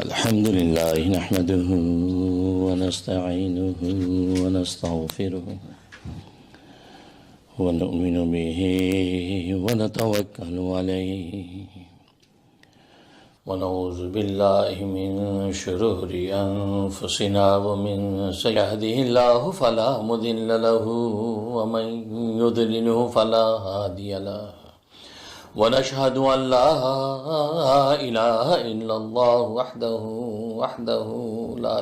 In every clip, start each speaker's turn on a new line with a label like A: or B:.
A: الحمد لله نحمده ونستعينه ونستغفره ونؤمن به ونتوكل عليه ونعوذ بالله من شرور أنفسنا ومن يهده الله فلا مضل له ومن يضلله فلا هادي له ونشهد أن لا إله إلا الله وحده لا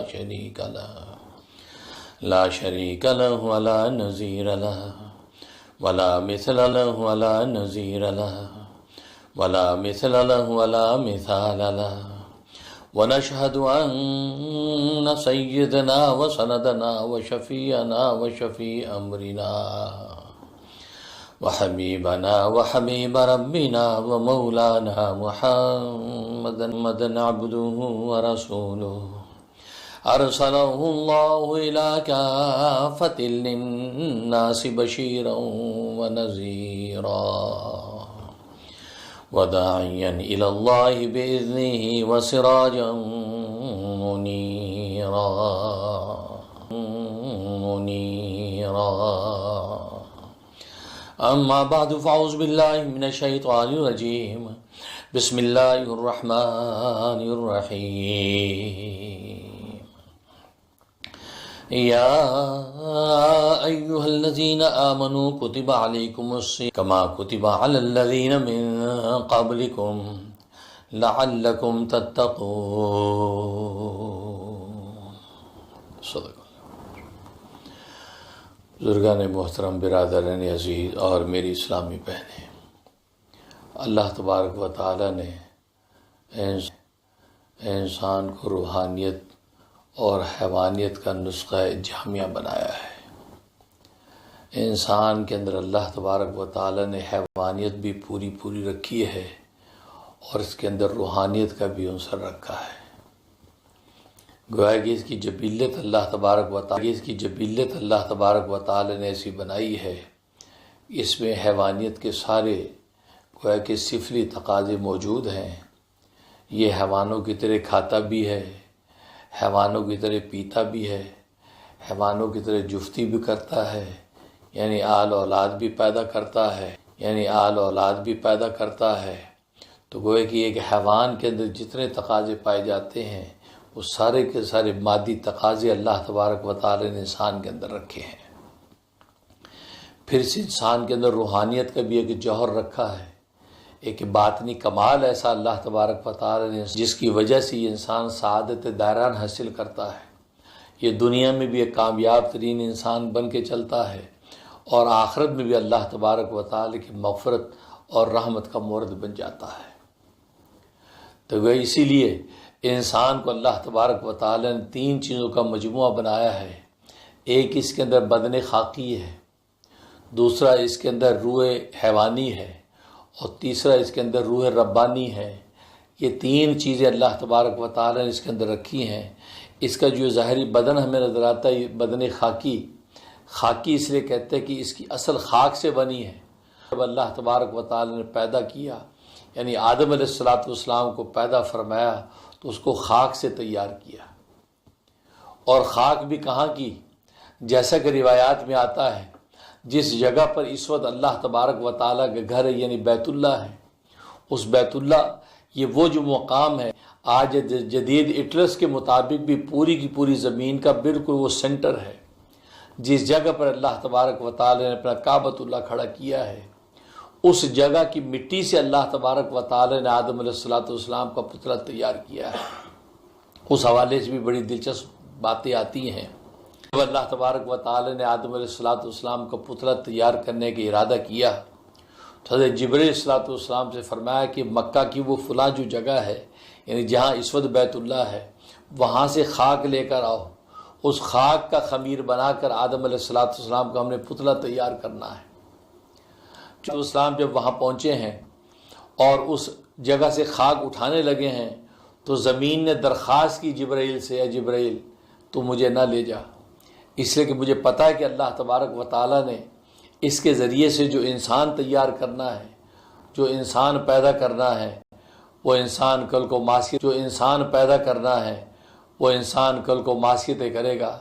A: شريك له ولا نظير له ولا مثل له ولا نظير له ولا مثل له ولا مثال له ونشهد أن سيدنا وسندنا وشفيعنا وشفيع أمرنا وحبيبنا وحبيب ربنا ومولانا محمدا عبده ورسوله أرسله الله إلى كافة للناس بشيرا ونذيرا وداعيا إلى الله بإذنه وسراجا منيرا أما بعد فأعوذ بالله من الشيطان الرجيم بسم الله الرحمن الرحيم يا أيها الذين آمنوا كتب عليكم الصيام كما كتب على الذين من قبلكم لعلكم تتقون صدق بزرگان محترم، برادران عزیز اور میری اسلامی بہنیں، اللہ تبارک و تعالی نے انسان کو روحانیت اور حیوانیت کا نسخہ جامعہ بنایا ہے۔ انسان کے اندر اللہ تبارک و تعالی نے حیوانیت بھی پوری رکھی ہے اور اس کے اندر روحانیت کا بھی عنصر رکھا ہے۔ گویا کہ اس کی جبلت اللہ تبارک و تعالی نے ایسی بنائی ہے، اس میں حیوانیت کے سارے گویا کہ سفلی تقاضے موجود ہیں۔ یہ حیوانوں کی طرح کھاتا بھی ہے، حیوانوں کی طرح پیتا بھی ہے، حیوانوں کی طرح جفتی بھی کرتا ہے، یعنی آل اولاد بھی پیدا کرتا ہے۔ تو گویا کہ ایک حیوان کے اندر جتنے تقاضے پائے جاتے ہیں وہ سارے کے سارے مادی تقاضے اللہ تبارک و تعالی نے انسان کے اندر رکھے ہیں۔ پھر اس انسان کے اندر روحانیت کا بھی ایک جوہر رکھا ہے، ایک باطنی کمال ایسا اللہ تبارک و تعالی نے جس کی وجہ سے یہ انسان سعادت دائران حاصل کرتا ہے، یہ دنیا میں بھی ایک کامیاب ترین انسان بن کے چلتا ہے اور آخرت میں بھی اللہ تبارک و تعالی کی مغفرت اور رحمت کا مورد بن جاتا ہے۔ تو وہ اسی لیے انسان کو اللہ تبارک و تعالی نے 3 چیزوں کا مجموعہ بنایا ہے۔ ایک اس کے اندر بدن خاکی ہے، دوسرا اس کے اندر روح حیوانی ہے، اور تیسرا اس کے اندر روح ربانی ہے۔ یہ 3 چیزیں اللہ تبارک و تعالی نے اس کے اندر رکھی ہیں۔ اس کا جو ظاہری بدن ہمیں نظر آتا ہے، بدن خاکی اس لیے کہتے ہیں کہ اس کی اصل خاک سے بنی ہے۔ جب اللہ تبارک و تعالی نے پیدا کیا، یعنی آدم علیہ السلام کو پیدا فرمایا تو اس کو خاک سے تیار کیا، اور خاک بھی کہاں کی؟ جیسا کہ روایات میں آتا ہے، جس جگہ پر اس وقت اللہ تبارک و تعالیٰ کا گھر ہے، یعنی بیت اللہ ہے، اس بیت اللہ یہ وہ جو مقام ہے آج جدید اٹلس کے مطابق بھی پوری کی پوری زمین کا بالکل وہ سینٹر ہے، جس جگہ پر اللہ تبارک و تعالیٰ نے اپنا کعبۃ اللہ کھڑا کیا ہے۔ اس جگہ کی مٹی سے اللہ تبارک و تعالی نے آدم علیہ السلام کا پتلا تیار کیا ہے۔ اس حوالے سے بھی بڑی دلچسپ باتیں آتی ہیں۔ جب اللہ تبارک و تعالی نے آدم علیہ السلام کا پتلا تیار کرنے کا ارادہ کیا تو حضرت جبرائیل علیہ السلام سے فرمایا کہ مکہ کی وہ فلاں جو جگہ ہے، یعنی جہاں اس وقت بیت اللہ ہے، وہاں سے خاک لے کر آؤ، اس خاک کا خمیر بنا کر آدم علیہ السلام کا ہم نے پتلا تیار کرنا ہے۔ اسلام جب وہاں پہنچے ہیں اور اس جگہ سے خاک اٹھانے لگے ہیں تو زمین نے درخواست کی جبرائیل سے، اے جبرائیل تو مجھے نہ لے جا، اس لیے کہ مجھے پتہ ہے کہ اللہ تبارک و تعالی نے اس کے ذریعے سے جو انسان تیار کرنا ہے، جو انسان پیدا کرنا ہے، وہ انسان کل کو معصیت، جو انسان پیدا کرنا ہے وہ انسان کل کو معصیتیں کرے گا،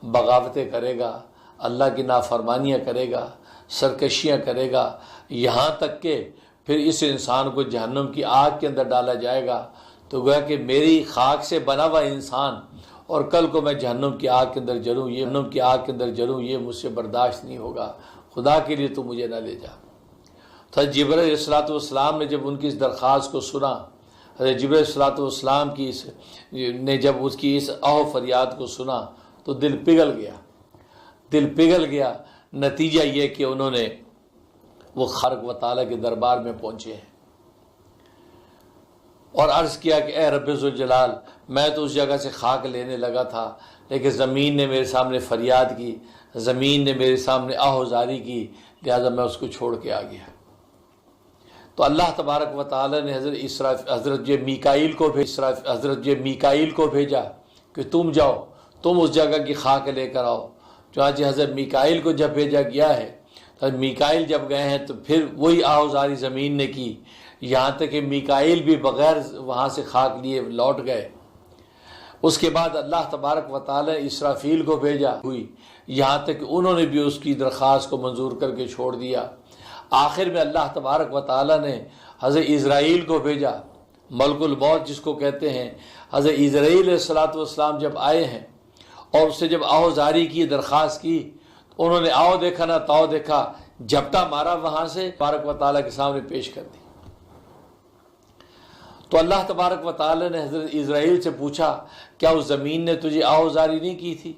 A: بغاوتیں کرے گا، اللہ کی نافرمانیاں کرے گا، سرکشیاں کرے گا، یہاں تک کہ پھر اس انسان کو جہنم کی آگ کے اندر ڈالا جائے گا۔ تو گویا کہ میری خاک سے بنا ہوا انسان اور کل کو میں جہنم کی آگ کے اندر جلوں، یہ مجھ سے برداشت نہیں ہوگا، خدا کے لیے تو مجھے نہ لے جا۔ تو جبرائیل علیہ الصلوۃ والسلام نے جب ان کی اس درخواست کو سنا، حضرت جبرائیل علیہ الصلوۃ والسلام نے جب اس کی اس آہ فریاد کو سنا تو دل پگھل گیا۔ نتیجہ یہ کہ انہوں نے وہ خالق و تعالیٰ کے دربار میں پہنچے ہیں اور عرض کیا کہ اے رب ذوالجلال، میں تو اس جگہ سے خاک لینے لگا تھا، لیکن زمین نے میرے سامنے فریاد کی، زمین نے میرے سامنے آہوزاری کی، لہذا میں اس کو چھوڑ کے آ گیا۔ تو اللہ تبارک و تعالی نے حضرت میکائیل کو بھیجا کہ تم جاؤ، تم اس جگہ کی خاک لے کر آؤ۔ چنانچہ حضرت میکائیل کو جب بھیجا گیا ہے، حضرت میکائیل جب گئے ہیں تو پھر وہی آہوزاری زمین نے کی، یہاں تک کہ میکائیل بھی بغیر وہاں سے خاک لیے لوٹ گئے۔ اس کے بعد اللہ تبارک و تعالی نے اسرافیل کو بھیجا ہوئی، یہاں تک کہ انہوں نے بھی اس کی درخواست کو منظور کر کے چھوڑ دیا۔ آخر میں اللہ تبارک و تعالی نے حضرت اسرائیل کو بھیجا، ملک الموت جس کو کہتے ہیں۔ حضرت اسرائیل علیہ الصلوۃ والسلام جب آئے ہیں اور اس سے جب آہوزاری کی، درخواست کی، تو انہوں نے آؤ دیکھا نہ تاؤ دیکھا، جھپٹا مارا، وہاں سے تبارک و تعالیٰ کے سامنے پیش کر دی۔ تو اللہ تبارک و تعالیٰ نے حضرت اسرائیل سے پوچھا، کیا اس زمین نے تجھے آہوزاری نہیں کی تھی؟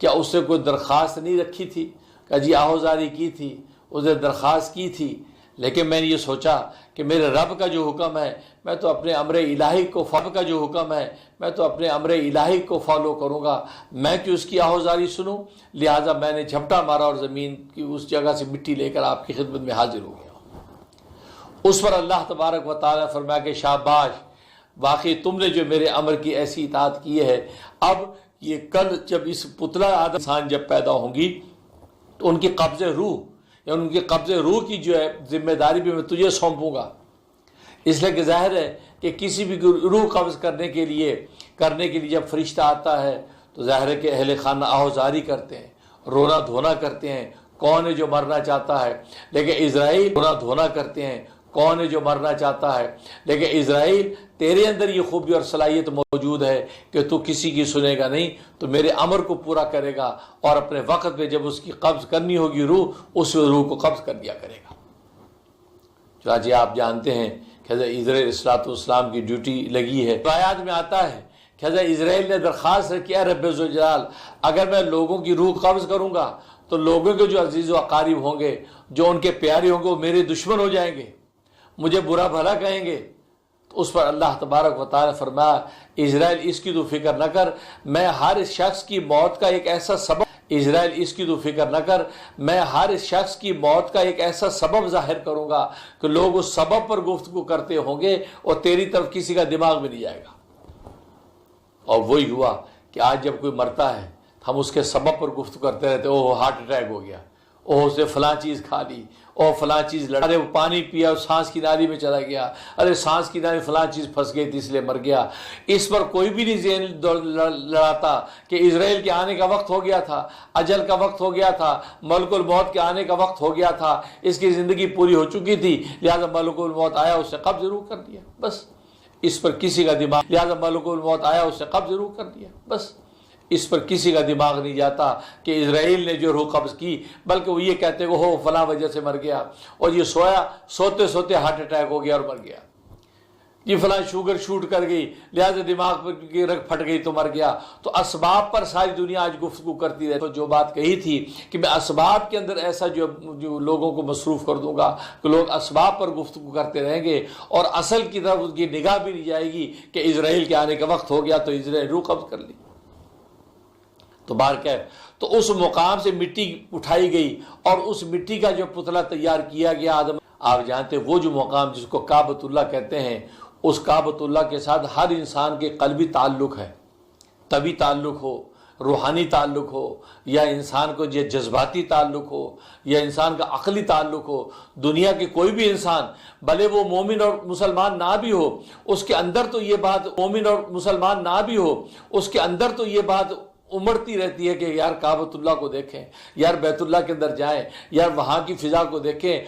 A: کیا اس سے کوئی درخواست نہیں رکھی تھی؟ کہ جی آہوزاری کی تھی، اسے درخواست کی تھی، لیکن میں نے یہ سوچا کہ میرے رب کا جو حکم ہے میں تو اپنے امر الہی کو فالو کروں گا، میں کیوں اس کی آہوزاری سنوں؟ لہٰذا میں نے جھپٹا مارا اور زمین کی اس جگہ سے مٹی لے کر آپ کی خدمت میں حاضر ہو گیا۔ اس پر اللہ تبارک و تعالیٰ فرمایا کہ شاباش، واقعی تم نے جو میرے امر کی ایسی اطاعت کی ہے، اب یہ کل جب اس پتلا آدم انسان جب پیدا ہوں گی تو ان کی قبض روح کی جو ہے ذمہ داری بھی میں تجھے سونپوں گا۔ اس لیے کہ ظاہر ہے کہ کسی بھی روح قبض کرنے کے لیے جب فرشتہ آتا ہے تو ظاہر ہے کہ اہل خانہ آہوزاری کرتے ہیں، رونا دھونا کرتے ہیں، کون ہے جو مرنا چاہتا ہے؟ لیکن اسرائیل رونا دھونا کرتے ہیں، کون ہے جو مرنا چاہتا ہے؟ لیکن اسرائیل، تیرے اندر یہ خوبی اور صلاحیت موجود ہے کہ تو کسی کی سنے گا نہیں، تو میرے امر کو پورا کرے گا اور اپنے وقت پہ جب اس کی قبض کرنی ہوگی روح، اس روح کو قبض کر دیا کرے گا۔ چنانچہ آپ جانتے ہیں کہ حضرت اسرائیل علیہ الصلوۃ والسلام کی ڈیوٹی لگی ہے۔ روایات میں آتا ہے کہ حضرت اسرائیل نے درخواست رکھی، اے رب ذوالجلال، اگر میں لوگوں کی روح قبض کروں گا تو لوگوں کے جو عزیز و اقارب ہوں گے، جو ان کے پیارے ہوں گے، وہ میرے دشمن ہو جائیں گے، مجھے برا بھلا کہیں گے۔ تو اس پر اللہ تبارک و تعالیٰ نے فرمایا، اسرائیل اس کی تو فکر نہ کر، میں ہر شخص کی موت کا ایک ایسا سبب ظاہر کروں گا کہ لوگ اس سبب پر گفتگو کرتے ہوں گے اور تیری طرف کسی کا دماغ بھی نہیں جائے گا۔ اور وہی ہوا کہ آج جب کوئی مرتا ہے ہم اس کے سبب پر گفتگو کرتے رہتے، اوہ ہارٹ اٹیک ہو گیا، اوہ اس نے فلاں چیز کھا لی، اوہ فلاں چیز لڑا، ارے وہ پانی پیا اور سانس کی نالی میں چلا گیا، ارے سانس کی نالی فلاں چیز پھنس گئی تھی اس لیے مر گیا۔ اس پر کوئی بھی نہیں ذہن لڑاتا کہ اسرائیل کے آنے کا وقت ہو گیا تھا، اجل کا وقت ہو گیا تھا، ملک الموت کے آنے کا وقت ہو گیا تھا، اس کی زندگی پوری ہو چکی تھی، لہذا ملک الموت آیا، اس نے قبض ضرور کر دیا، بس اس پر کسی کا دماغ، لہذا ملک الموت آیا، اس نے قبض ضرور کر دیا، بس اس پر کسی کا دماغ نہیں جاتا کہ اسرائیل نے جو روح قبض کی، بلکہ وہ یہ کہتے ہیں کہ ہو فلاں وجہ سے مر گیا، اور یہ سوتے سوتے ہارٹ اٹیک ہو گیا اور مر گیا، یہ فلاں شوگر شوٹ کر گئی لہذا دماغ کی رگ پھٹ گئی تو مر گیا۔ تو اسباب پر ساری دنیا آج گفتگو کرتی رہتی ہے۔ تو جو بات کہی تھی کہ میں اسباب کے اندر ایسا جو لوگوں کو مصروف کر دوں گا کہ لوگ اسباب پر گفتگو کرتے رہیں گے اور اصل کی طرف ان کی نگاہ بھی نہیں جائے گی کہ اسرائیل کے آنے کا وقت ہو گیا تو اسرائیل روح قبض کر لی۔ تو تو اس مقام سے مٹی اٹھائی گئی اور اس مٹی کا جو پتلا تیار کیا گیا آدم، آپ جانتے ہیں وہ جو مقام جس کو کعبۃ اللہ کہتے ہیں، اس کعبۃ اللہ کے ساتھ ہر انسان کے قلبی تعلق ہے، طبی تعلق ہو، روحانی تعلق ہو یا انسان کو یہ جذباتی تعلق ہو یا انسان کا عقلی تعلق ہو، دنیا کے کوئی بھی انسان بھلے وہ مومن اور مسلمان نہ بھی ہو، اس کے اندر تو یہ بات مومن اور مسلمان نہ بھی ہو، اس کے اندر تو یہ بات امڑتی رہتی ہے کہ یار کعبۃ اللہ کو دیکھیں، یار بیت اللہ کے اندر جائیں، یار وہاں کی فضا کو دیکھیں۔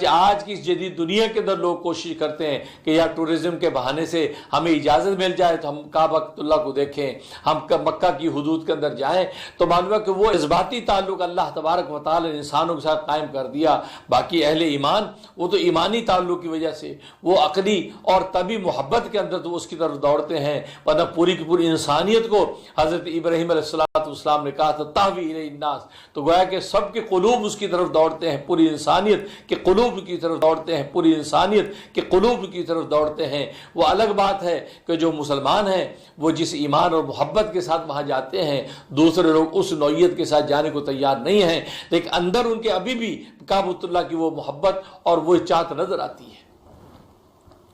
A: آج کی اس جدید دنیا کے اندر لوگ کوشش کرتے ہیں کہ یار ٹورزم کے بہانے سے ہمیں اجازت مل جائے تو ہم کعبۃ اللہ کو دیکھیں، ہم مکہ کی حدود کے اندر جائیں، تو معلوم ہے کہ وہ جذباتی تعلق اللہ تبارک و تعالی نے انسانوں کے ساتھ قائم کر دیا۔ باقی اہل ایمان وہ تو ایمانی تعلق کی وجہ سے وہ عقلی اور طبی محبت کے اندر تو اس کی طرف دوڑتے ہیں، ورنہ پوری کی پوری انسانیت کو حضرت ابراہیم علیہ السلام نے کہا تھا تہوی الیہ الناس، تو گویا کہ سب کے قلوب اس کی طرف دوڑتے ہیں، پوری انسانیت کے قلوب کی طرف دوڑتے ہیں، پوری انسانیت کے قلوب کی طرف دوڑتے ہیں۔ وہ الگ بات ہے کہ جو مسلمان ہیں وہ جس ایمان اور محبت کے ساتھ وہاں جاتے ہیں، دوسرے لوگ اس نوعیت کے ساتھ جانے کو تیار نہیں ہیں، لیکن اندر ان کے ابھی بھی کعبۃ اللہ کی وہ محبت اور وہ چاہت نظر آتی ہے،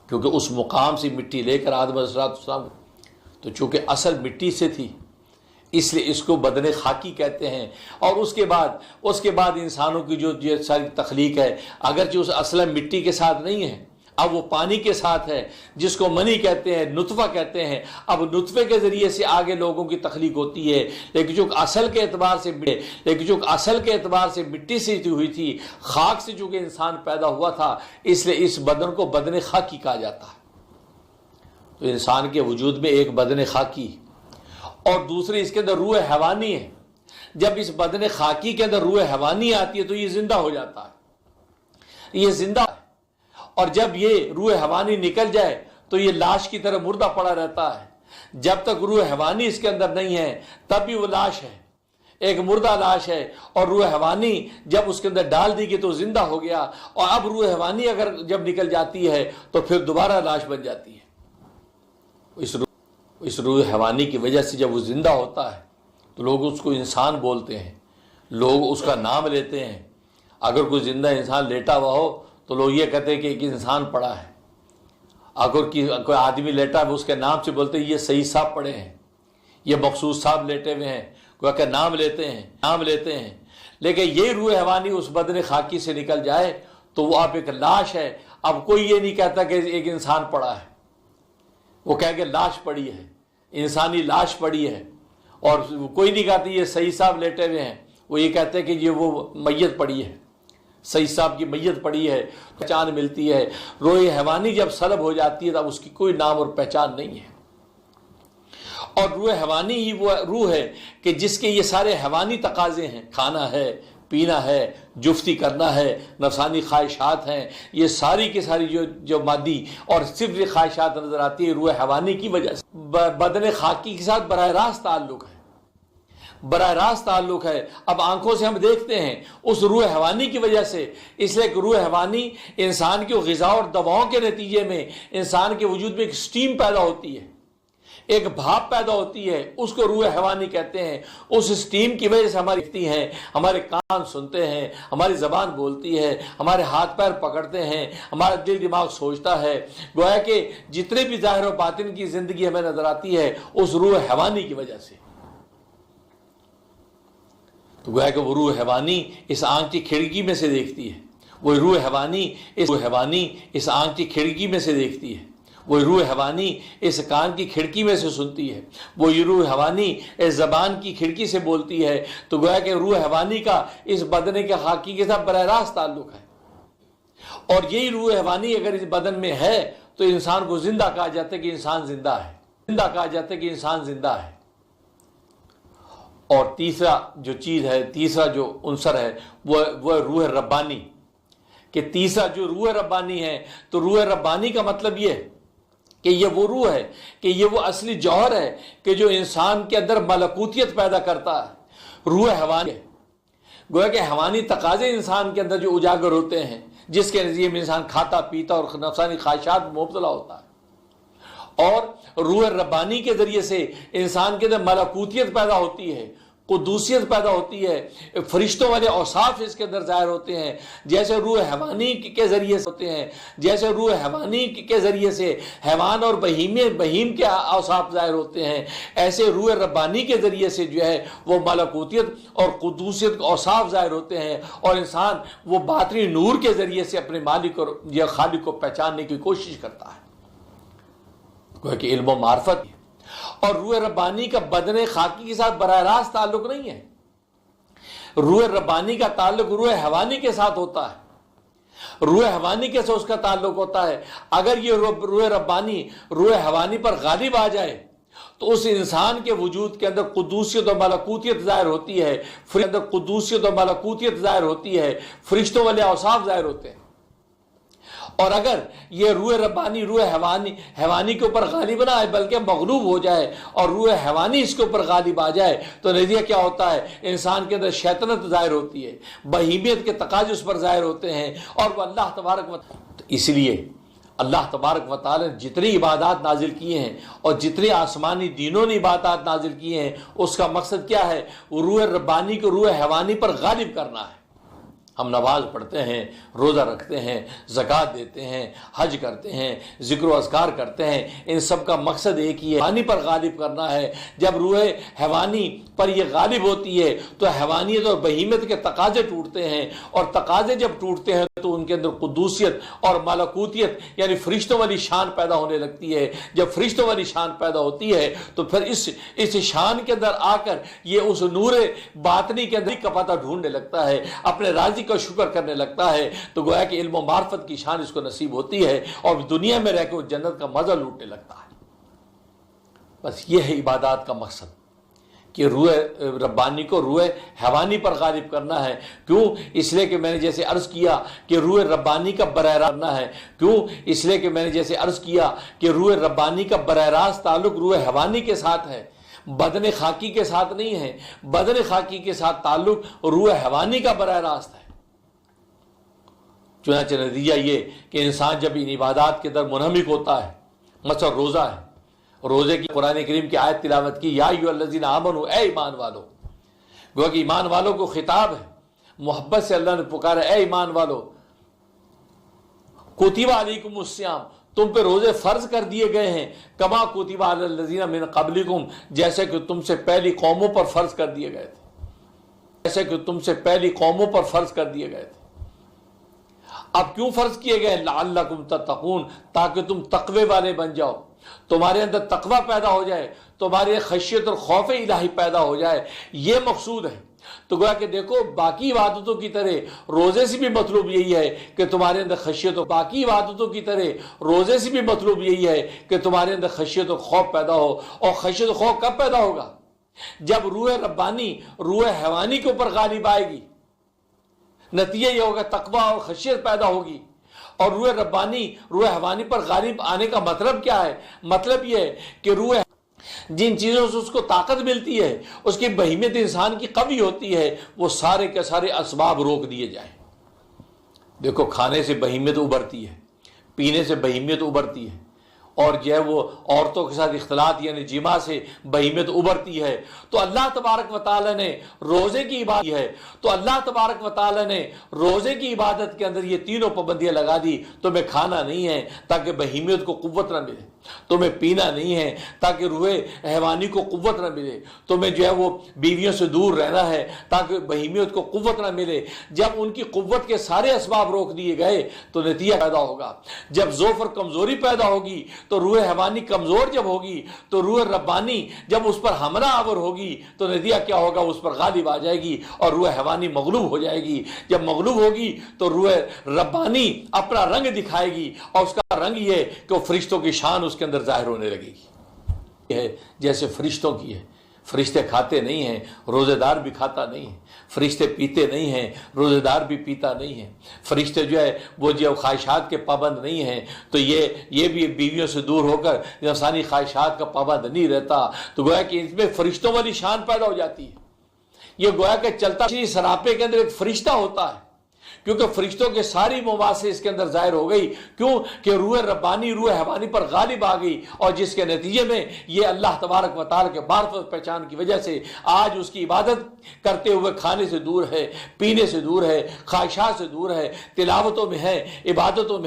A: کیونکہ اس مقام سے مٹی لے کر آدم علیہ السلام تو چونکہ اصل مٹی سے تھی اس لیے اس کو بدن خاکی کہتے ہیں۔ اور اس کے بعد انسانوں کی جو ساری تخلیق ہے اگرچہ اس اصل مٹی کے ساتھ نہیں ہے، اب وہ پانی کے ساتھ ہے، جس کو منی کہتے ہیں، نطفہ کہتے ہیں۔ اب نطفے کے ذریعے سے آگے لوگوں کی تخلیق ہوتی ہے، لیکن جو اصل کے اعتبار سے مٹی سے ہوئی تھی، خاک سے چونکہ انسان پیدا ہوا تھا، اس لیے اس بدن کو بدن خاکی کہا جاتا ہے۔ تو انسان کے وجود میں ایک بدن خاکی اور دوسری اس کے اندر روح حیوانی ہے۔ جب اس بدن خاکی کے اندر روح حیوانی آتی ہے تو یہ زندہ ہو جاتا ہے، یہ زندہ ہے، اور جب یہ روح حیوانی نکل جائے تو یہ لاش کی طرح مردہ پڑا رہتا ہے۔ جب تک روح حیوانی اس کے اندر نہیں ہے تب بھی وہ لاش ہے، ایک مردہ لاش ہے، اور روح حیوانی جب اس کے اندر ڈال دی گئی تو زندہ ہو گیا، اور اب روح حیوانی اگر جب نکل جاتی ہے تو پھر دوبارہ لاش بن جاتی ہے۔ اس روح حیوانی کی وجہ سے جب وہ زندہ ہوتا ہے تو لوگ اس کو انسان بولتے ہیں، لوگ اس کا نام لیتے ہیں۔ اگر کوئی زندہ انسان لیٹا ہوا ہو تو لوگ یہ کہتے ہیں کہ ایک انسان پڑا ہے، اگر کوئی آدمی لیٹا ہے اس کے نام سے بولتے ہیں یہ سعید صاحب پڑے ہیں، یہ مخصوص صاحب لیٹے ہوئے ہیں، کوئی کہ نام لیتے ہیں۔ لیکن یہ روح حیوانی اس بدن خاکی سے نکل جائے تو وہ اب ایک لاش ہے۔ اب کوئی یہ نہیں کہتا کہ ایک انسان پڑا ہے، وہ کہہ کہ لاش پڑی ہے، انسانی لاش پڑی ہے، اور کوئی نہیں کہتا یہ سعید صاحب لیٹے ہوئے ہیں، وہ یہ کہتے ہیں کہ یہ وہ میت پڑی ہے، سعید صاحب کی میت پڑی ہے، پہچان ملتی ہے۔ روح حیوانی جب سلب ہو جاتی ہے تب اس کی کوئی نام اور پہچان نہیں ہے۔ اور روح حیوانی ہی وہ روح ہے کہ جس کے یہ سارے حیوانی تقاضے ہیں، کھانا ہے، پینا ہے، جفتی کرنا ہے، نفسانی خواہشات ہیں، یہ ساری کی ساری جو مادی اور صرف یہ خواہشات نظر آتی ہے روح حیوانی کی وجہ سے۔ بدن خاکی کے ساتھ براہ راست تعلق ہے۔ اب آنکھوں سے ہم دیکھتے ہیں اس روح حیوانی کی وجہ سے، اس لیے کہ روح حیوانی انسان کی غذا اور دواؤں کے نتیجے میں انسان کے وجود میں ایک سٹیم پیدا ہوتی ہے، ایک بھاپ پیدا ہوتی ہے، اس کو روح حیوانی کہتے ہیں۔ اس سٹیم کی وجہ سے ہماری دکھتی ہیں، ہمارے کان سنتے ہیں، ہماری زبان بولتی ہے، ہمارے ہاتھ پیر پکڑتے ہیں، ہمارا دل دماغ سوچتا ہے۔ گویا کہ جتنے بھی ظاہر و باطن کی زندگی ہمیں نظر آتی ہے اس روح حیوانی کی وجہ سے۔ تو گویا کہ وہ روح حیوانی اس آنکھ کی کھڑکی میں سے دیکھتی ہے، وہ روح حیوانی اس آنکھ کی کھڑکی میں سے دیکھتی ہے، وہ روح حیوانی اس کان کی کھڑکی میں سے سنتی ہے، وہ روح حیوانی اس زبان کی کھڑکی سے بولتی ہے۔ تو گویا کہ روح حیوانی کا اس بدن کے خاکی کے ساتھ براہ راست تعلق ہے، اور یہی روح حیوانی اگر اس بدن میں ہے تو انسان کو زندہ کہا جاتا ہے کہ انسان زندہ ہے۔ اور تیسرا جو عنصر ہے وہ روح ربانی، کہ تیسرا جو روح ربانی ہے، تو روح ربانی کا مطلب یہ ہے کہ یہ وہ روح ہے، کہ یہ وہ اصلی جوہر ہے کہ جو انسان کے اندر ملکوتیت پیدا کرتا ہے۔ روح حیوانی ہے، گویا کہ حیوانی تقاضے انسان کے اندر جو اجاگر ہوتے ہیں، جس کے نتیجے میں انسان کھاتا پیتا اور نفسانی خواہشات میں مبتلا ہوتا ہے، اور روح ربانی کے ذریعے سے انسان کے اندر ملکوتیت پیدا ہوتی ہے، قدوسیت پیدا ہوتی ہے، فرشتوں والے اوصاف اس کے اندر ظاہر ہوتے ہیں، جیسے روح حیوانی کے ذریعے سے ہوتے ہیں، جیسے روح حیوانی کے ذریعے سے حیوان اور بہیم کے اوصاف ظاہر ہوتے ہیں، ایسے روح ربانی کے ذریعے سے جو ہے وہ ملکوتیت اور قدوسیت کے اوصاف ظاہر ہوتے ہیں، اور انسان وہ باطنی نور کے ذریعے سے اپنے مالک اور یا خالق کو پہچاننے کی کوشش کرتا ہے، کوئی کہ علم و معرفت۔ اور روح ربانی کا بدن خاکی کے ساتھ براہ راست تعلق نہیں ہے، روح ربانی کا تعلق روح حیوانی کے ساتھ ہوتا ہے، روح حیوانی کے ساتھ اس کا تعلق ہوتا ہے۔ اگر یہ روح ربانی روح حیوانی پر غالب آ جائے تو اس انسان کے وجود کے اندر قدوسیت و ملکوتیت ظاہر ہوتی ہے، قدوسیت و ملکوتیت ظاہر ہوتی ہے، فرشتوں والے اوصاف ظاہر ہوتے ہیں۔ اور اگر یہ روح ربانی روح حیوانی کے اوپر غالب نہ آئے بلکہ مغلوب ہو جائے اور روح حیوانی اس کے اوپر غالب آ جائے تو نتیجہ کیا ہوتا ہے؟ انسان کے اندر شیطنت ظاہر ہوتی ہے، بہیمیت کے تقاضے اس پر ظاہر ہوتے ہیں، اور وہ اللہ تبارک و تعالی، اس لیے اللہ تبارک و تعالی نے جتنی عبادات نازل کیے ہیں اور جتنے آسمانی دینوں نے عبادات نازل کیے ہیں، اس کا مقصد کیا ہے؟ روح ربانی کو روح حیوانی پر غالب کرنا ہے۔ ہم نماز پڑھتے ہیں، روزہ رکھتے ہیں، زکوٰۃ دیتے ہیں، حج کرتے ہیں، ذکر و اذکار کرتے ہیں، ان سب کا مقصد ایک ہی ہے، حیوانی پر غالب کرنا ہے۔ جب روح حیوانی پر یہ غالب ہوتی ہے تو حیوانیت اور بہیمت کے تقاضے ٹوٹتے ہیں، اور تقاضے جب ٹوٹتے ہیں تو ان کے اندر قدوسیت اور ملکوتیت یعنی فرشتوں والی شان پیدا ہونے لگتی ہے۔ جب فرشتوں والی شان پیدا ہوتی ہے تو پھر اس شان کے اندر آ کر یہ اس نور باطنی کے اندر کا پتہ ڈھونڈنے لگتا ہے، اپنے رازق کا شکر کرنے لگتا ہے، تو گویا کہ علم و معرفت کی شان اس کو نصیب ہوتی ہے اور دنیا میں رہ کے وہ جنت کا مزہ لوٹنے لگتا ہے۔ بس یہ ہے عبادات کا مقصد کہ روح ربانی کو روح حیوانی پر غالب کرنا ہے۔ کیوں؟ اس لیے کہ میں نے جیسے عرض کیا کہ روح ربانی کا براہ راست کرنا ہے۔ کیوں؟ اس لیے کہ میں نے جیسے عرض کیا کہ روح ربانی کا براہ راست تعلق روح حیوانی کے ساتھ ہے، بدن خاکی کے ساتھ نہیں ہے۔ بدن خاکی کے ساتھ تعلق روح حیوانی کا براہ راست ہے۔ چنانچہ نتیجہ یہ کہ انسان جب ان عبادات کے در منہمک ہوتا ہے، مثلا روزہ ہے، روزے کی قرآن کریم کی آیت تلاوت کی، یا ایھا الذین آمنوا، اے ایمان والو، گویا کہ ایمان والوں کو خطاب ہے، محبت سے اللہ نے پکارا، اے ایمان والو، کتب علیکم الصیام، تم پہ روزے فرض کر دیے گئے ہیں، کما کتب علی الذین من قبلکم، جیسے کہ تم سے پہلی قوموں پر فرض کر دیے گئے تھے، جیسے کہ تم سے پہلی قوموں پر فرض کر دیے گئے تھے۔ اب کیوں فرض کیے گئے؟ لعلکم تتقون، تاکہ تم تقوی والے بن جاؤ، تمہارے اندر تقوی پیدا ہو جائے، تمہارے خشیت اور خوف الہی پیدا ہو جائے، یہ مقصود ہے۔ تو گویا کہ دیکھو باقی عبادتوں کی طرح روزے سے بھی مطلوب یہی ہے کہ تمہارے اندر خشیت و باقی عبادتوں کی طرح روزے سے بھی مطلوب یہی ہے کہ تمہارے اندر خشیت و خوف پیدا ہو۔ اور خشیت و خوف کب پیدا ہوگا؟ جب روح ربانی روح حیوانی کے اوپر غالب آئے گی، نتیجہ یہ ہوگا تقوی اور خشیت پیدا ہوگی۔ اور روح ربانی روح حیوانی پر غالب آنے کا مطلب کیا ہے؟ مطلب یہ ہے کہ روح جن چیزوں سے اس کو طاقت ملتی ہے، اس کی بہیمیت انسان کی قوی ہوتی ہے، وہ سارے کے سارے اسباب روک دیے جائیں۔ دیکھو کھانے سے بہیمیت ابھرتی ہے، پینے سے بہیمیت ابھرتی ہے، اور جو ہے وہ عورتوں کے ساتھ اختلاط یعنی جماع سے بہیمیت ابھرتی ہے۔ تو اللہ تبارک و تعالی نے روزے کی عبادت ہے، تو اللہ تبارک و تعالی نے روزے کی عبادت کے اندر یہ تینوں پابندیاں لگا دی۔ تمہیں کھانا نہیں ہے تاکہ بہیمیت کو قوت نہ ملے، تمہیں پینا نہیں ہے تاکہ روح حیوانی کو قوت نہ ملے، تمہیں جو ہے وہ بیویوں سے دور رہنا ہے تاکہ بہیمیت کو قوت نہ ملے۔ جب ان کی قوت کے سارے اسباب روک دیے گئے تو نتیجہ پیدا ہوگا۔ جب ضعف اور کمزوری پیدا ہوگی تو روح حیوانی کمزور جب ہوگی تو روح ربانی جب اس پر حملہ آور ہوگی تو نتیجہ کیا ہوگا؟ اس پر غالب آ جائے گی اور روح حیوانی مغلوب ہو جائے گی۔ جب مغلوب ہوگی تو روح ربانی اپنا رنگ دکھائے گی، اور اس کا رنگ یہ کہ وہ فرشتوں کی شان اس کے اندر ظاہر ہونے لگے گی۔ یہ ہے جیسے فرشتوں کی ہے، فرشتے کھاتے نہیں ہیں، روزے دار بھی کھاتا نہیں ہے، فرشتے پیتے نہیں ہیں، روزے دار بھی پیتا نہیں ہے، فرشتے جو ہے وہ جو خواہشات کے پابند نہیں ہیں، تو یہ بھی بیویوں سے دور ہو کر انسانی خواہشات کا پابند نہیں رہتا۔ تو گویا کہ اس میں فرشتوں والی شان پیدا ہو جاتی ہے۔ یہ گویا کہ چلتا سراپے کے اندر ایک فرشتہ ہوتا ہے، کیونکہ فرشتوں کے ساری مواصل اس کے اندر ظاہر ہو گئی. کیوں کہ روح ربانی روح حیوانی پر غالب آ گئی، اور جس کے نتیجے میں یہ اللہ تبارک و تعالیٰ کے معرفت پہچان کی وجہ سے آج اس کی عبادت کرتے ہوئے کھانے سے دور ہے، پینے سے دور ہے، خواہشات سے دور ہے، تلاوتوں میں ہے، عبادتوں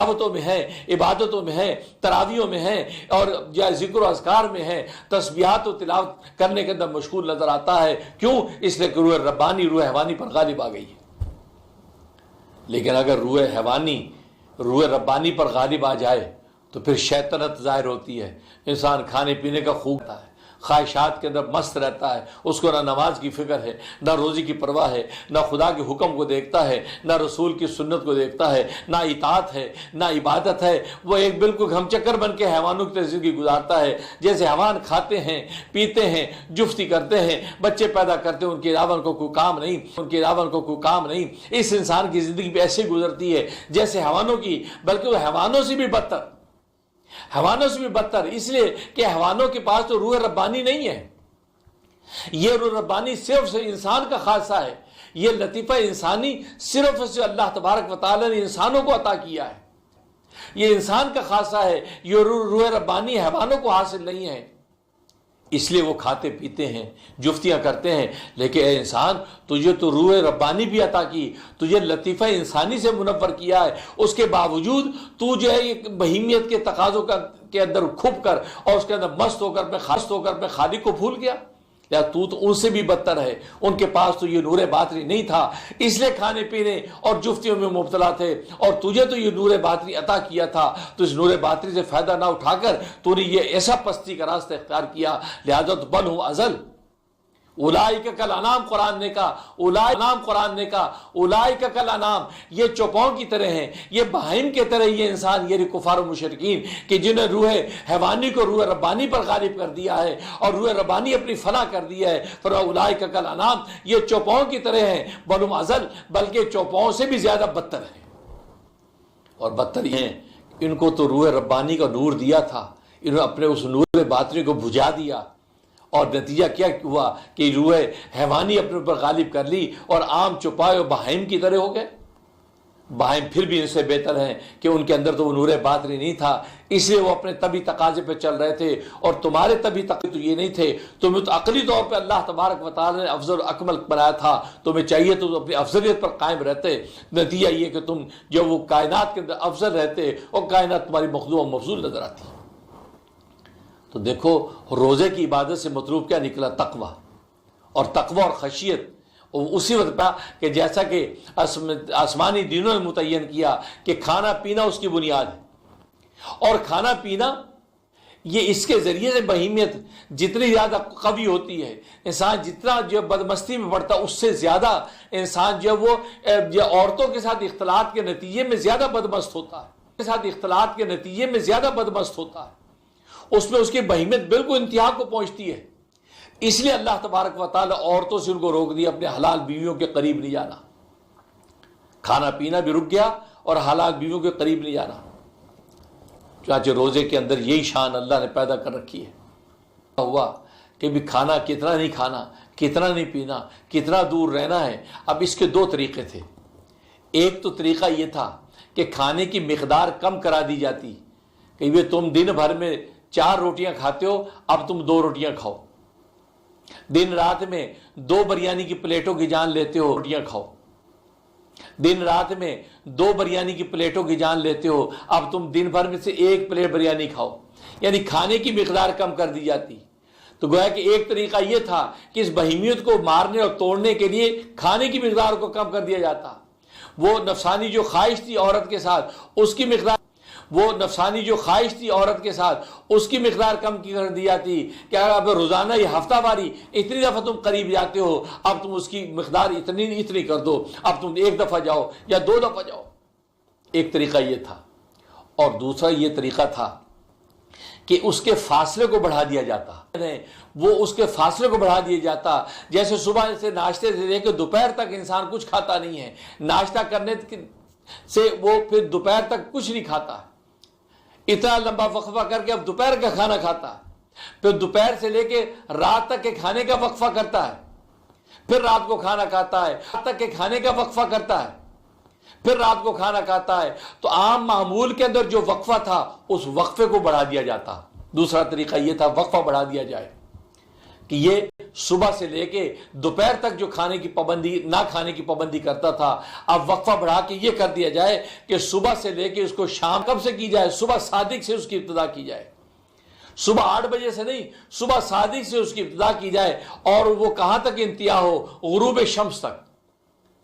A: میں ہے، تراویحوں میں ہے، اور ذکر و اذکار میں ہے، تسبیحات و تلاوت کرنے کے اندر مشغول نظر آتا ہے. کیوں؟ اس لیے کہ روح ربانی روح حیوانی پر غالب آ گئی ہے. لیکن اگر روح ربانی پر غالب آ جائے تو پھر شیطنت ظاہر ہوتی ہے. انسان کھانے پینے کا خوب ہوتا ہے، خواہشات کے اندر مست رہتا ہے، اس کو نہ نماز کی فکر ہے، نہ روزی کی پرواہ ہے، نہ خدا کے حکم کو دیکھتا ہے، نہ رسول کی سنت کو دیکھتا ہے، نہ اطاعت ہے، نہ عبادت ہے. وہ ایک بالکل ہم چکر بن کے حیوانوں کی زندگی گزارتا ہے. جیسے حیوان کھاتے ہیں، پیتے ہیں، جفتی کرتے ہیں، بچے پیدا کرتے ہیں، ان کے علاوہ ان کو کوئی کام نہیں. اس انسان کی زندگی بھی ایسے گزرتی ہے جیسے حیوانوں کی، بلکہ وہ حیوانوں سے بھی بدتر، اس لیے کہ حیوانوں کے پاس تو روح ربانی نہیں ہے. یہ روح ربانی صرف سے انسان کا خاصہ ہے. یہ لطیفہ انسانی صرف سے اللہ تبارک و تعالی نے انسانوں کو عطا کیا ہے. یہ انسان کا خاصہ ہے. یہ روح ربانی حیوانوں کو حاصل نہیں ہے. اس لیے وہ کھاتے پیتے ہیں، جفتیاں کرتے ہیں. لیکن اے انسان، تجھے تو روح ربانی بھی عطا کی، تجھے لطیفہ انسانی سے منور کیا ہے. اس کے باوجود تو جو ہے یہ بہیمیت کے تقاضوں کے اندر کھپ کر اور اس کے اندر مست ہو کر میں خالق کو بھول گیا. یا تو ان سے بھی بدتر ہے. ان کے پاس تو یہ نور باطنی نہیں تھا، اس لیے کھانے پینے اور جفتیوں میں مبتلا تھے. اور تجھے تو یہ نور باطنی عطا کیا تھا، تو اس نور باطنی سے فائدہ نہ اٹھا کر تو نے یہ ایسا پستی کا راستہ اختیار کیا. لہذا تو بل ہوں ازل. اولئک کل انام قرآن نے کہا اولئک کل انام، یہ چوپاؤں کی طرح ہیں، یہ بہائم کی طرح یہ انسان، یہ کفار و مشرکین کہ جنہیں روح حیوانی کو روح ربانی پر غالب کر دیا ہے اور روح ربانی اپنی فنا کر دیا ہے. فرمایا اولئک کل انام، یہ چوپاؤں کی طرح ہیں، بل ہم ازل، بلکہ چوپاؤں سے بھی زیادہ بدتر ہیں. اور بدتر یہ ہیں، ان کو تو روح ربانی کا نور دیا تھا، انہوں نے اپنے اس نور باطنی کو بجھا دیا. اور نتیجہ کیا ہوا کہ روح حیوانی اپنے اوپر غالب کر لی اور عام چوپائے اور بہائم کی طرح ہو گئے. بہائم پھر بھی ان سے بہتر ہیں کہ ان کے اندر تو وہ نور باطنی نہیں تھا، اس لیے وہ اپنے طبی تقاضے پہ چل رہے تھے. اور تمہارے طبی تقاضے تو یہ نہیں تھے، تمہیں تو عقلی طور پہ اللہ تبارک و تعالی نے افضل اکمل بنایا تھا. تمہیں چاہیے تو اپنی افضلیت پر قائم رہتے. نتیجہ یہ کہ تم جو وہ کائنات کے اندر افضل رہتے اور کائنات تمہاری مخدوع و مفضول نظر آتی. تو دیکھو روزے کی عبادت سے مطلوب کیا نکلا؟ تقوی اور خشیت. اسی وقت پا کہ جیسا کہ آسمانی دینوں نے متعین کیا کہ کھانا پینا اس کی بنیاد ہے، اور کھانا پینا یہ اس کے ذریعے سے بہیمیت جتنی زیادہ قوی ہوتی ہے، انسان جتنا جو بدمستی میں پڑتا اس سے زیادہ انسان جو وہ عورتوں کے ساتھ اختلاط کے نتیجے میں زیادہ بدمست ہوتا ہے. اس میں اس کی بہیمیت بالکل انتہا کو پہنچتی ہے. اس لیے اللہ تبارک و تعالی عورتوں سے ان کو روک دیا اپنے حلال بیویوں کے قریب نہیں جانا. کھانا پینا بھی رک گیا اور حلال بیویوں کے قریب نہیں جانا. چنانچہ روزے کے اندر یہی شان اللہ نے پیدا کر رکھی ہے. ہوا کہ بھی کھانا کتنا نہیں کھانا، کتنا نہیں پینا، کتنا دور رہنا ہے. اب اس کے دو طریقے تھے. ایک تو طریقہ یہ تھا کہ کھانے کی مقدار کم کرا دی جاتی کہ یہ تم دن بھر میں 4 روٹیاں کھاتے ہو، اب تم 2 روٹیاں کھاؤ. دن رات میں 2 بریانی کی پلیٹوں کی جان لیتے ہو، روٹیاں کھاؤ. دن رات میں 2 بریانی کی پلیٹوں کی جان لیتے ہو، اب تم دن بھر میں سے 1 پلیٹ بریانی کھاؤ. یعنی کھانے کی مقدار کم کر دی جاتی. تو گویا کہ ایک طریقہ یہ تھا کہ اس بہیمیت کو مارنے اور توڑنے کے لیے کھانے کی مقدار کو کم کر دیا جاتا. وہ نفسانی جو خواہش تھی عورت کے ساتھ اس کی مقدار کم کی کر دی جاتی. کیا اب روزانہ یہ ہفتہ واری اتنی دفعہ تم قریب جاتے ہو، اب تم اس کی مقدار اتنی کر دو، اب تم 1 دفعہ جاؤ یا 2 دفعہ جاؤ. ایک طریقہ یہ تھا. اور دوسرا یہ طریقہ تھا کہ اس کے فاصلے کو بڑھا دیا جاتا. اس کے فاصلے کو بڑھا دیا جاتا. جیسے صبح سے ناشتے سے لے کے دوپہر تک انسان کچھ کھاتا نہیں ہے، ناشتہ کرنے سے وہ پھر دوپہر تک کچھ نہیں کھاتا، اتنا لمبا وقفہ کر کے اب دوپہر کا کھانا کھاتا ہے. پھر دوپہر سے لے کے رات تک کے کھانے کا وقفہ کرتا ہے، پھر رات کو کھانا کھاتا ہے، رات تک کے کھانے کا وقفہ کرتا ہے، پھر رات کو کھانا کھاتا ہے تو عام معمول کے اندر جو وقفہ تھا اس وقفے کو بڑھا دیا جاتا. دوسرا طریقہ یہ تھا وقفہ بڑھا دیا جائے کہ یہ صبح سے لے کے دوپہر تک جو کھانے کی پابندی نہ کھانے کی پابندی کرتا تھا اب وقفہ بڑھا کے یہ کر دیا جائے کہ صبح سے لے کے اس کو شام کب سے کی جائے, صبح صادق سے اس کی ابتدا کی جائے, صبح 8 بجے سے نہیں, صبح صادق سے اس کی ابتدا کی جائے اور وہ کہاں تک انتہا ہو, غروب شمس تک.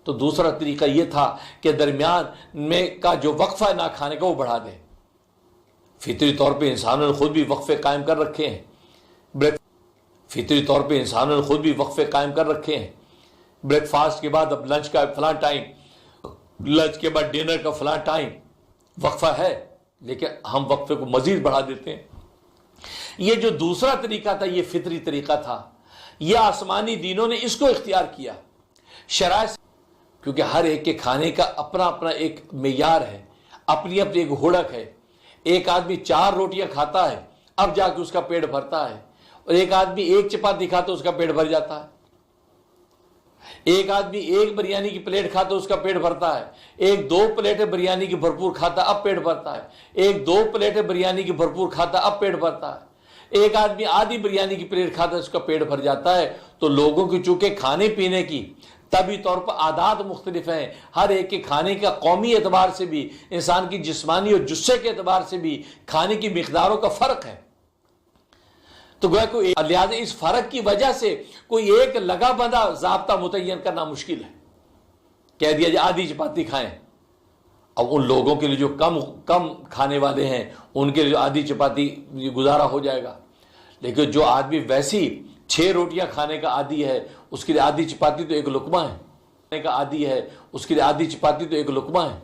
A: تو دوسرا طریقہ یہ تھا کہ درمیان میں کا جو وقفہ نہ کھانے کا وہ بڑھا دیں. فطری طور پہ انسانوں نے خود بھی وقفے قائم کر رکھے ہیں, فطری طور پہ انسانوں نے خود بھی وقفے قائم کر رکھے ہیں. بریک فاسٹ کے بعد اب لنچ کا فلاں ٹائم, لنچ کے بعد ڈنر کا فلاں ٹائم, وقفہ ہے لیکن ہم وقفے کو مزید بڑھا دیتے ہیں. یہ جو دوسرا طریقہ تھا یہ فطری طریقہ تھا, یہ آسمانی دینوں نے اس کو اختیار کیا شرائع, کیونکہ ہر ایک کے کھانے کا اپنا اپنا ایک معیار ہے, اپنی اپنی ایک ہڑک ہے. ایک آدمی 4 روٹیاں کھاتا ہے اب جا کے اس کا پیٹ بھرتا ہے, اور ایک آدمی 1 چپاتی کھاتا ہے اس کا پیٹ بھر جاتا ہے. ایک آدمی 1 بریانی کی پلیٹ کھاتا ہے اس کا پیٹ بھرتا ہے, ایک 2 پلیٹیں بریانی کی بھرپور کھاتا اب پیٹ بھرتا ہے, ایک 2 پلیٹیں بریانی کی بھرپور کھاتا اب پیٹ بھرتا ہے, ایک آدمی آدھی بریانی کی پلیٹ کھاتا ہے اس کا پیٹ بھر جاتا ہے. تو لوگوں کی چونکہ کھانے پینے کی طبعی طور پر عادات مختلف ہیں, ہر ایک کے کھانے کا قومی اعتبار سے بھی, انسان کی جسمانی اور جثے کے اعتبار سے بھی کھانے کی مقداروں کا فرق ہے. تو گویا کہ لہٰذا اس فرق کی وجہ سے کوئی ایک لگا بندہ ضابطہ متعین کرنا مشکل ہے. کہہ دیا جائے آدھی چپاتی کھائیں, اب ان لوگوں کے لیے جو کم کھانے والے ہیں ان کے لیے آدھی چپاتی گزارا ہو جائے گا, لیکن جو آدمی ویسی 6 روٹیاں کھانے کا عادی ہے اس کے لیے آدھی چپاتی تو 1 لقمہ ہے, کھانے کا عادی ہے اس کے لیے آدھی چپاتی تو 1 لقمہ ہے.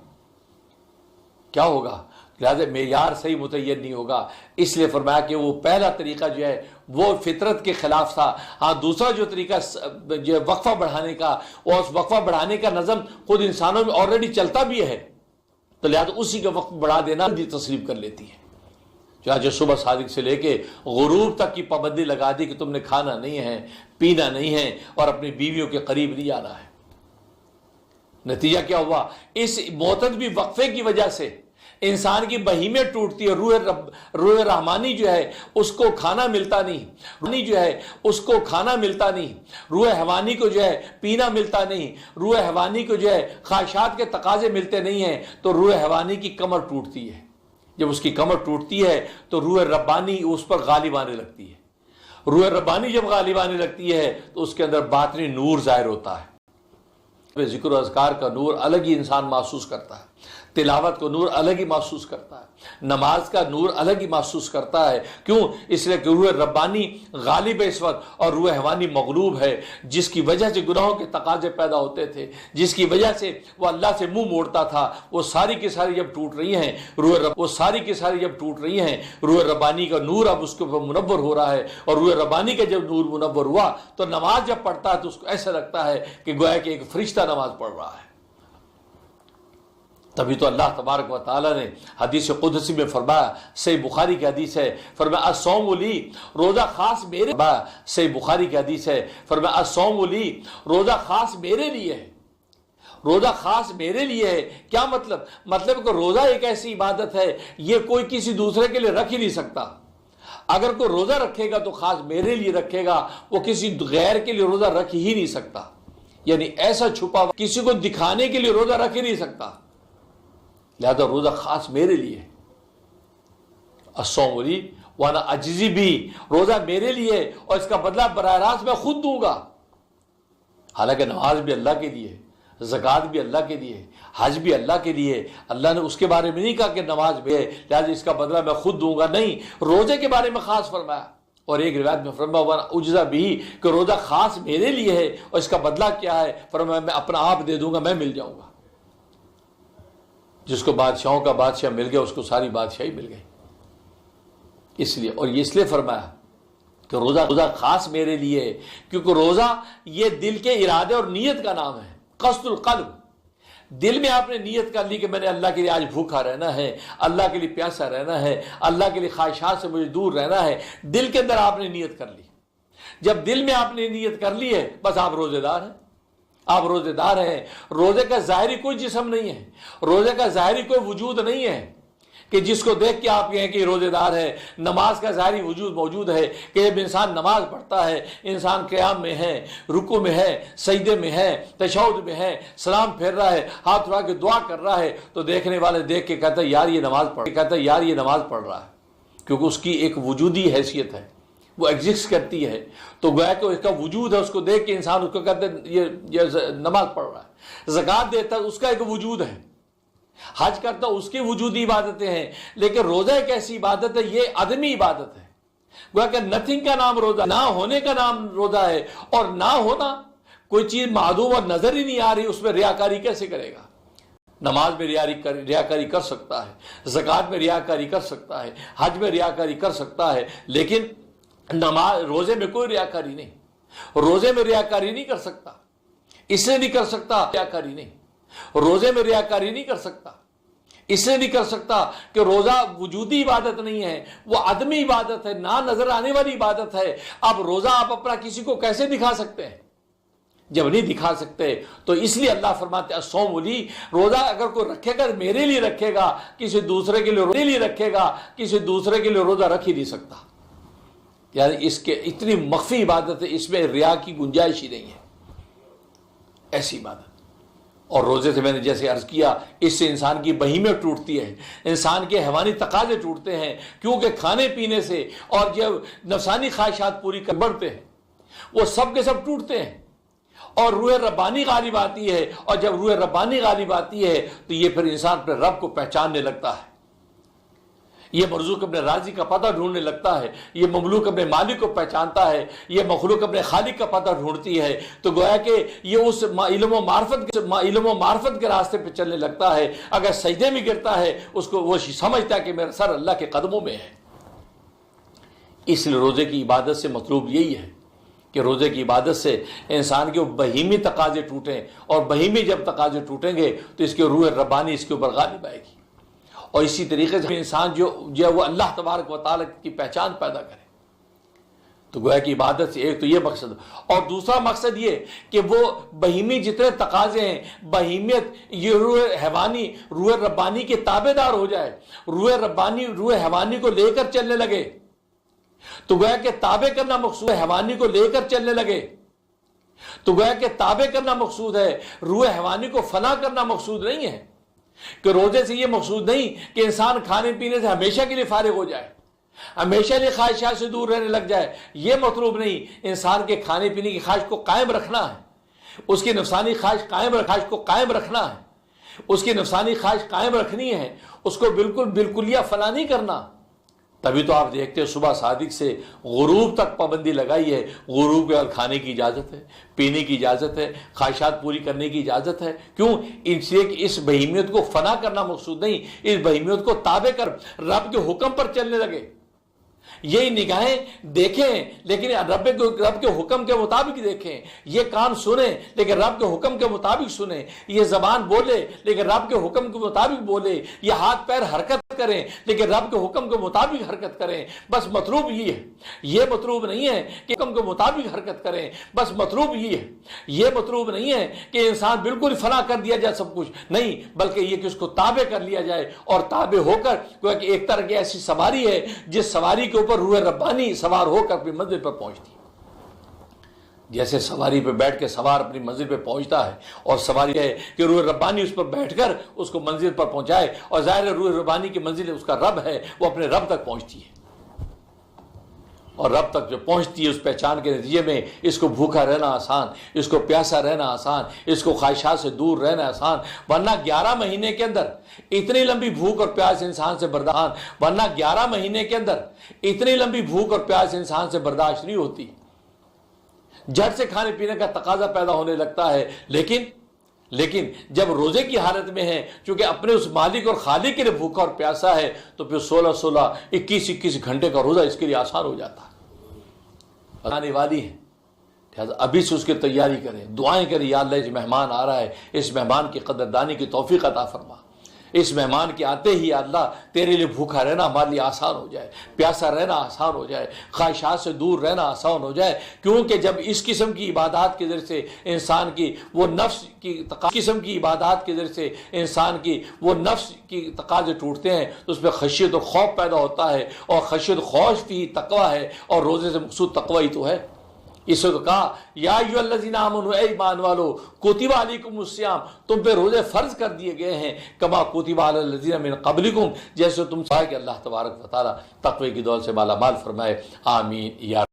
A: کیا ہوگا؟ لہذا معیار صحیح متعین نہیں ہوگا. اس لیے فرمایا کہ وہ پہلا طریقہ جو ہے وہ فطرت کے خلاف تھا. ہاں دوسرا جو طریقہ جو وقفہ بڑھانے کا, اور اس وقفہ بڑھانے کا نظم خود انسانوں میں آلریڈی چلتا بھی ہے, تو لہذا اسی کا وقت بڑھا دینا بھی تسلیم کر لیتی ہے. چاہے صبح صادق سے لے کے غروب تک کی پابندی لگا دی کہ تم نے کھانا نہیں ہے, پینا نہیں ہے, اور اپنی بیویوں کے قریب نہیں آنا ہے. نتیجہ کیا ہوا؟ اس معتدل وقفے کی وجہ سے انسان کی بہیمیں ٹوٹتی ہے, روح رحمانی جو ہے اس کو کھانا ملتا نہیں, جو ہے اس کو کھانا ملتا نہیں, روح حیوانی کو جو ہے پینا ملتا نہیں, روح حیوانی کو جو ہے خواہشات کے تقاضے ملتے نہیں ہیں, تو روح حیوانی کی کمر ٹوٹتی ہے. جب اس کی کمر ٹوٹتی ہے تو روح ربانی اس پر غالب آنے لگتی ہے. روح ربانی جب غالب آنے لگتی ہے تو اس کے اندر باطنی نور ظاہر ہوتا ہے. ذکر و اذکار کا نور الگ ہی انسان محسوس کرتا ہے, تلاوت کو نور الگ ہی محسوس کرتا ہے, نماز کا نور الگ ہی محسوس کرتا ہے. کیوں؟ اس لیے کہ روح ربانی غالب ہے اس وقت, اور روح حیوانی مغلوب ہے, جس کی وجہ سے گناہوں کے تقاضے پیدا ہوتے تھے, جس کی وجہ سے وہ اللہ سے منہ موڑتا تھا, وہ ساری کی ساری جب ٹوٹ رہی ہیں روح ربانی کا نور اب اس کے اوپر منور ہو رہا ہے. اور روح ربانی کا جب نور منور ہوا تو نماز جب پڑھتا ہے تو اس کو ایسا لگتا ہے کہ گویا کہ ایک فرشتہ نماز پڑھ رہا ہے. تبھی تو اللہ تبارک و تعالیٰ نے حدیث قدسی میں فرمایا, صحیح بخاری کی حدیث ہے, فرمایا الصوم لی, روزہ خاص میرے, صحیح بخاری کی حدیث ہے, فرمایا الصوم لی, روزہ خاص میرے لیے ہے, روزہ خاص میرے لیے ہے. کیا مطلب؟ مطلب کہ روزہ ایک ایسی عبادت ہے یہ کوئی کسی دوسرے کے لیے رکھ ہی نہیں سکتا. اگر کوئی روزہ رکھے گا تو خاص میرے لیے رکھے گا, وہ کسی غیر کے لیے روزہ رکھ ہی نہیں سکتا. یعنی ایسا چھپا کسی کو دکھانے کے لیے روزہ رکھ ہی نہیں سکتا. لہذا روزہ خاص میرے لیے. الصوم لی وانا اجزی بھی, روزہ میرے لیے اور اس کا بدلہ براہ راست میں خود دوں گا. حالانکہ نماز بھی اللہ کے لیے, زکوٰۃ بھی اللہ کے لیے, حج بھی اللہ کے لیے. اللہ نے اس کے بارے میں نہیں کہا کہ نماز بھی ہے لہذا اس کا بدلہ میں خود دوں گا, نہیں, روزے کے بارے میں خاص فرمایا. اور ایک روایت میں فرمایا وانا اجزا بھی, کہ روزہ خاص میرے لیے ہے اور اس کا بدلہ کیا ہے؟ فرمایا میں اپنا آپ دے دوں گا, میں مل جاؤں گا. جس کو بادشاہوں کا بادشاہ مل گیا اس کو ساری بادشاہی مل گئی. اس لیے, اور یہ اس لیے فرمایا کہ روزہ خاص میرے لیے ہے کیونکہ روزہ یہ دل کے ارادے اور نیت کا نام ہے. قصد القلب, دل میں آپ نے نیت کر لی کہ میں نے اللہ کے لیے آج بھوکا رہنا ہے, اللہ کے لیے پیاسا رہنا ہے, اللہ کے لیے خواہشات سے مجھے دور رہنا ہے. دل کے اندر آپ نے نیت کر لی. جب دل میں آپ نے نیت کر لی ہے بس آپ روزے دار ہیں. آپ روزے دار ہیں، روزے کا ظاہری کوئی جسم نہیں ہے، روزے کا ظاہری کوئی وجود نہیں ہے کہ جس کو دیکھ کے آپ کہیں کہ روزے دار ہے۔ نماز کا ظاہری وجود موجود ہے کہ جب انسان نماز پڑھتا ہے، انسان قیام میں ہے، رکوع میں ہے، سجدے میں ہے، تشہد میں ہے، سلام پھیر رہا ہے، ہاتھ اٹھا کے دعا کر رہا ہے، تو دیکھنے والے دیکھ کے کہتا ہے یار یہ نماز پڑھ رہا ہے، کیونکہ اس کی ایک وجودی حیثیت ہے، وہ ایگزسٹ کرتی ہے، تو گویا کہ اس کا وجود ہے، اس کو دیکھ کے انسان اس کو کہتا ہے یہ نماز پڑھ رہا ہے۔ زکوٰۃ دیتا ہے، اس کا ایک وجود ہے، حج کرتا اس کی وجودی عبادتیں ہیں، لیکن روزہ ایک ایسی عبادت ہے، یہ عدمی عبادت ہے، گویا کہ نتھنگ کا نام روزہ، نہ ہونے کا نام روزہ ہے، اور نہ ہونا کوئی چیز معدوم اور نظر ہی نہیں آ رہی، اس میں ریاکاری کیسے کرے گا؟ نماز میں ریاکاری کر سکتا ہے، زکوٰۃ میں ریاکاری کر سکتا ہے، حج میں ریاکاری کر سکتا ہے، لیکن روزے میں کوئی ریاکاری نہیں، روزے میں ریاکاری نہیں کر سکتا، اس لیے نہیں کر سکتا ریاکاری نہیں، روزے میں ریاکاری نہیں کر سکتا، اس لیے نہیں کر سکتا کہ روزہ وجودی عبادت نہیں ہے، وہ عدمی عبادت ہے، نہ نظر آنے والی عبادت ہے۔ اب روزہ آپ اپنا کسی کو کیسے دکھا سکتے ہیں؟ جب نہیں دکھا سکتے تو اس لیے اللہ فرماتے ہیں الصوم لی، روزہ اگر کوئی رکھے گا میرے لیے رکھے گا، کسی دوسرے کے لیے رکھے گا، کسی دوسرے کے لیے روزہ رکھ ہی نہیں سکتا۔ یعنی اس کے اتنی مخفی عبادت ہے، اس میں ریا کی گنجائش ہی نہیں ہے، ایسی عبادت۔ اور روزے سے میں نے جیسے عرض کیا، اس سے انسان کی بہیمیت ٹوٹتی ہے، انسان کے حیوانی تقاضے ٹوٹتے ہیں، کیونکہ کھانے پینے سے اور جب نفسانی خواہشات پوری کر بڑھتے ہیں وہ سب کے سب ٹوٹتے ہیں، اور روح ربانی غالب آتی ہے، اور جب روح ربانی غالب آتی ہے تو یہ پھر انسان اپنے رب کو پہچاننے لگتا ہے، یہ مرزوق اپنے راضی کا پتہ ڈھونڈنے لگتا ہے، یہ مملوک اپنے مالک کو پہچانتا ہے، یہ مخلوق اپنے خالق کا پتہ ڈھونڈتی ہے، تو گویا کہ یہ اس علم و معرفت کے راستے پہ چلنے لگتا ہے۔ اگر سجدے میں گرتا ہے اس کو وہ سمجھتا ہے کہ میرا سر اللہ کے قدموں میں ہے۔ اس لیے روزے کی عبادت سے مطلوب یہی ہے کہ روزے کی عبادت سے انسان کے بہیمی تقاضے ٹوٹیں، اور بہیمی جب تقاضے ٹوٹیں گے تو اس کے روح ربانی اس کے اوپر غالب آئے گی، اور اسی طریقے سے انسان جو وہ اللہ تبارک و تعالیٰ کی پہچان پیدا کرے۔ تو گویا کہ عبادت سے ایک تو یہ مقصد، اور دوسرا مقصد یہ کہ وہ بہیمی جتنے تقاضے ہیں، بہیمیت یہ روح ربانی کے تابع دار ہو جائے، روح حیوانی کو لے کر چلنے لگے، تو گویا کہ تابع کرنا مقصود ہے، حیوانی کو لے کر چلنے لگے، تو گویا کہ تابع کرنا مقصود ہے، روح حیوانی کو فنا کرنا مقصود نہیں ہے۔ کہ روزے سے یہ مقصود نہیں کہ انسان کھانے پینے سے ہمیشہ کے لیے فارغ ہو جائے، ہمیشہ لیے خواہشات سے دور رہنے لگ جائے، یہ مطلوب نہیں۔ انسان کے کھانے پینے کی خواہش کو قائم رکھنا ہے، اس کی نفسانی خواہش کو قائم رکھنا ہے، اس کی نفسانی خواہش قائم رکھنی ہے، اس کو بالکلیہ فنا نہیں کرنا۔ تبھی تو آپ دیکھتے ہیں صبح صادق سے غروب تک پابندی لگائی ہے، غروب کے بعد کھانے کی اجازت ہے، پینے کی اجازت ہے، خواہشات پوری کرنے کی اجازت ہے۔ کیوں؟ اس لیے کہ اس بہیمیت کو فنا کرنا مقصود نہیں، اس بہیمیت کو تابع کر رب کے حکم پر چلنے لگے۔ یہی نگاہیں دیکھیں لیکن رب کے حکم کے مطابق دیکھیں، یہ کان سنیں لیکن رب کے حکم کے مطابق سنیں، یہ زبان بولے لیکن رب کے حکم کے مطابق بولے، یہ ہاتھ پیر حرکت کریں لیکن رب کے حکم کے مطابق حرکت کریں۔ بس مطلوب یہ ہے، یہ مطلوب نہیں ہے کہ حکم کے مطابق حرکت کریں، بس مطلوب یہ ہے، یہ مطلوب نہیں ہے کہ انسان بالکل فنا کر دیا جائے سب کچھ، نہیں، بلکہ یہ کہ اس کو تابع کر لیا جائے، اور تابع ہو کر کیونکہ ایک طرح کی ایسی سواری ہے جس سواری کے اوپر روح ربانی سوار ہو کر اپنی منزل پر پہنچتی ہے۔ جیسے سواری پہ بیٹھ کے سوار اپنی منزل پہ پہنچتا ہے، اور سواری ہے کہ روح ربانی اس پر بیٹھ کر اس کو منزل پر پہنچائے، اور ظاہر روح ربانی کی منزل اس کا رب ہے، وہ اپنے رب تک پہنچتی ہے، اور رب تک جو پہنچتی ہے اس پہچان کے نتیجے میں اس کو بھوکا رہنا آسان، اس کو پیاسا رہنا آسان، اس کو خواہشات سے دور رہنا آسان۔ ورنہ 11 مہینے کے اندر اتنی لمبی بھوک اور پیاس انسان سے برداشت، ورنہ 11 مہینے کے اندر اتنی لمبی بھوک اور پیاس انسان سے برداشت نہیں ہوتی، جھٹ سے کھانے پینے کا تقاضا پیدا ہونے لگتا ہے۔ لیکن جب روزے کی حالت میں ہے، چونکہ اپنے اس مالک اور خالق کے لیے بھوکا اور پیاسا ہے، تو پھر 16 21 گھنٹے کا روزہ اس کے لیے آسان ہو جاتا ہے۔ آنے والی ہے، لہٰذا ابھی سے اس کی تیاری کریں، دعائیں کریں، یا اللہ اس مہمان آ رہا ہے، اس مہمان کی قدردانی کی توفیق عطا فرما، اس مہمان کے آتے ہی اللہ تیرے لیے بھوکا رہنا ہمارے لیے آسان ہو جائے، پیاسا رہنا آسان ہو جائے، خواہشات سے دور رہنا آسان ہو جائے، کیونکہ جب اس قسم کی عبادات کے ذریعے سے انسان کی وہ نفس کی قسم کی عبادات کے ذریعے سے انسان کی وہ نفس کی تقاضے ٹوٹتے ہیں تو اس میں خشیت اور خوف پیدا ہوتا ہے، اور خشیت خوف بھی تقوی ہے، اور روزے سے مقصود تقوی ہی تو ہے۔ اس کو کہا یا ایھا الذین آمنوا، اے ایمان والو، کتب علیکم الصیام، تم پہ روزے فرض کر دیے گئے ہیں، کما کتب علی الذین من قبلکم، جیسے تم چاہے کہ اللہ تبارک و تعالی تقوی کی دولت سے مالا مال فرمائے، آمین یا